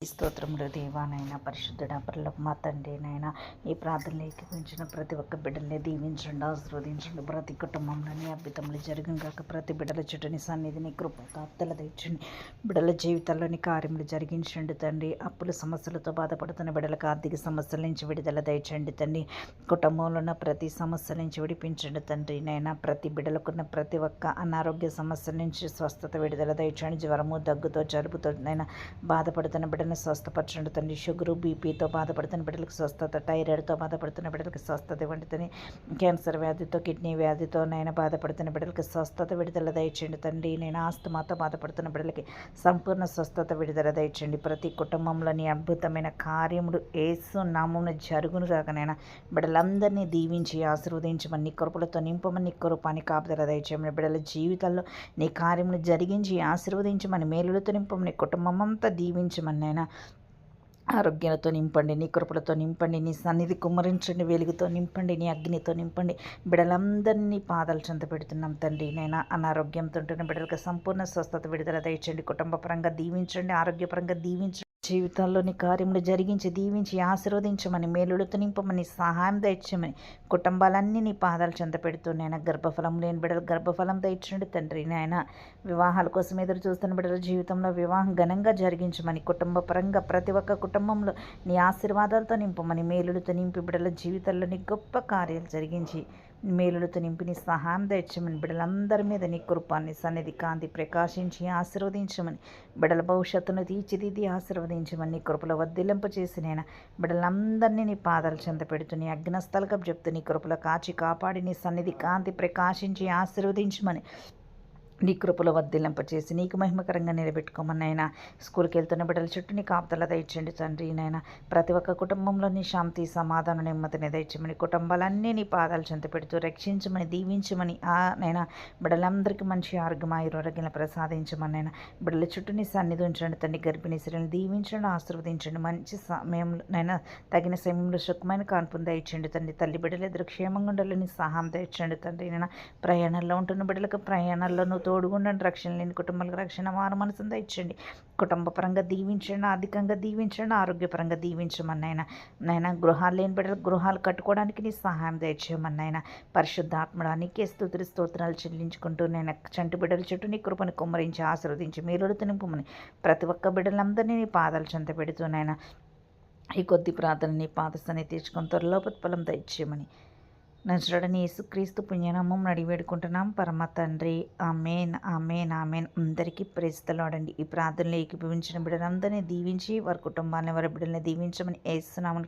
స్తోత్రములు దేవానైనా పరిశుద్ధుడ పరలోక మా తండ్రి నైనా ఈ ప్రార్థనలు ఏకీపించిన ప్రతి ఒక్క బిడ్డల్ని దీవించండి, ఆశీర్వదించండి. ప్రతి కుటుంబంలోని అద్భుతములు జరగం కాక ప్రతి బిడ్డల చుట్టూని సన్నిధిని కృప కాపుదల తెచ్చండి. బిడ్డల జీవితాల్లోని కార్యములు జరిగించండి తండ్రి. అప్పుల సమస్యలతో బాధపడుతున్న బిడ్డలకు ఆర్థిక సమస్యల నుంచి విడుదల తెచ్చండి తండ్రి. కుటుంబంలో ఉన్న ప్రతి సమస్యల నుంచి విడిపించండి తండ్రి నైనా. ప్రతి బిడ్డలకున్న ప్రతి ఒక్క అనారోగ్య సమస్యల నుంచి స్వస్థత విడుదల తెచ్చండి. జ్వరము, దగ్గుతో, జలుబుతో నైనా బాధపడుతున్న బిడ్డలను స్వస్థపరచండి తండ్రి. షుగరు, బీపీతో బాధపడుతున్న బిడ్డలకు స్వస్థత, థైరాయిడ్తో బాధపడుతున్న బిడ్డలకు స్వస్థత ఇవ్వండి తండ్రి. క్యాన్సర్ వ్యాధితో, కిడ్నీ వ్యాధితో నైనా బాధపడుతున్న బిడ్డలకు స్వస్థత విడుదల దయచేయండి తండ్రి. నేను ఆస్తమాతో బాధపడుతున్న బిడ్డలకి సంపూర్ణ స్వస్థత విడుదల దయచేయండి. ప్రతి కుటుంబంలోని అద్భుతమైన కార్యములు యేసు నామమున జరుగును కాకనైనా బిడ్డలందరినీ దీవించి ఆశీర్వదించమని, నీ కృపలతో నింపమని, నీ కృపాని కాపుదల దయచేయమని, బిడ్డల జీవితాల్లో నీ కార్యములు జరిగించి ఆశీర్వదించమని, మేలులతో నింపమని, కుటుంబం అంతా దీవించమని నైనా. ఆరోగ్యాలతో నింపండి, నీ కృపలతో నింపండి, నీ సన్నిధి కుమ్మరించండి, వెలుగుతో నింపండి, నీ అగ్నితో నింపండి. బిడ్డలందరినీ పాదాలు చెంత పెడుతున్నాం తండ్రి నైనా. అనారోగ్యంతో ఉంటున్న బిడ్డలకు సంపూర్ణ స్వస్థత విడుదల దయచండి. కుటుంబపరంగా దీవించండి, ఆరోగ్యపరంగా దీవించండి. జీవితాల్లోని కార్యములు జరిగించి దీవించి ఆశీర్వదించమని, మేలులతో నింపమని, సహాయం దయచమని, కుటుంబాలన్నీ నీ పాదాలు చెంత పెడుతూ నేను గర్భఫలం లేని బిడ్డలు గర్భఫలం దయచండి తండ్రి నాయన. వివాహాల కోసం ఎదురు చూస్తున్న బిడ్డల జీవితంలో వివాహం ఘనంగా జరిగించమని, కుటుంబ పరంగా ప్రతి ఒక్క కుటుంబంలో నీ ఆశీర్వాదాలతో నింపమని, మేలులతో నింపి బిడ్డల జీవితాల్లోని గొప్ప కార్యాలు జరిగించి మేలులతో నింపి నీ సహాయం దయచమని, బిడ్డలందరి మీద నీ కృపాన్ని సన్నిధి కాంతి ప్రకాశించి ఆశీర్వదించమని, బిడ్డల భవిష్యత్తును తీర్చిదిద్ది ఆశీర్వదించమని, నీ కృపలో వర్ధిల్లింప చేసి నేను బిడ్డలందరినీ నీ పాదాలు చెంత పెడుతూ నీ అగ్నస్థలకం చెప్తూ నీ కృపలో కాచి కాపాడి నీ సన్నిధి కాంతి ప్రకాశించి ఆశీర్వదించమని, నీ కృపలో వర్ధిల్లింపచేసి నీకు మహిమకరంగా నిలబెట్టుకోమని నాయన. స్కూల్కి వెళ్తున్న బిడ్డల చుట్టూ నీ కాపుదల దయచండి తండ్రి నాయన. ప్రతి ఒక్క కుటుంబంలో నీ శాంతి, సమాధానం, నెమ్మదిని దయచమని, కుటుంబాలన్నీ నీ పాదాలు చెంత పెడుతూ రక్షించమని, దీవించమని, నైనా బిడ్డలందరికీ మంచి ఆరోగ్యం, ఆయురారోగ్యాలను ప్రసాదించమని నైనా. బిడ్డల చుట్టూ నీ సన్నిధి ఉంచండి తండ్రి. గర్భిణీ స్త్రీలను దీవించండి, ఆశీర్వదించండి. మంచి సమయంలో నైనా తగిన సమయంలో సుఖమైన కాన్పును దయచండి తండ్రి. తల్లి బిడ్డలు ఎదురు క్షేమంగా ఉండాలని సహాయం దయచండి తండ్రి నైనా. ప్రయాణాల్లో ఉంటున్న బిడ్డలకు ప్రయాణాల్లోనూ తోడుగుండండి. రక్షణ లేని కుటుంబాలకు రక్షణ, మారు మనసును దయచండి. కుటుంబ పరంగా దీవించండి, ఆర్థికంగా దీవించండి, ఆరోగ్యపరంగా దీవించమని నాయన. గృహాలు లేని బిడ్డలకు గృహాలు కట్టుకోవడానికి నీ సహాయం దయచేయమని నాయన. పరిశుద్ధాత్మడానికి స్తోత్రాలు చెల్లించుకుంటూ నేను చంటి బిడ్డల చుట్టూ నీ కృపను కుమ్మరించి ఆశీర్వదించి మేలులతో నింపమని, ప్రతి ఒక్క బిడ్డలందరినీ నీ పాదాలు చెంత పెడుతూ నాయన ఈ కొద్ది ప్రార్థన నీ పాదస్థాన్ని తీర్చుకొని త్వరలో ఫలం దయచేయమని నజరుడైన యేసుక్రీస్తు పుణ్యనామం అడిగి వేడుకుంటున్నాం పరమ తండ్రి. ఆమేన్, ఆమేన్, ఆమేన్. అందరికీ ప్రైజ్ ది లార్డ్ అండి. ఈ ప్రార్థనలో ఏకీభవించిన బిడ్డలందరినీ దీవించి వారి కుటుంబాన్ని, వారి బిడ్డల్ని దీవించమని యేసు నామమున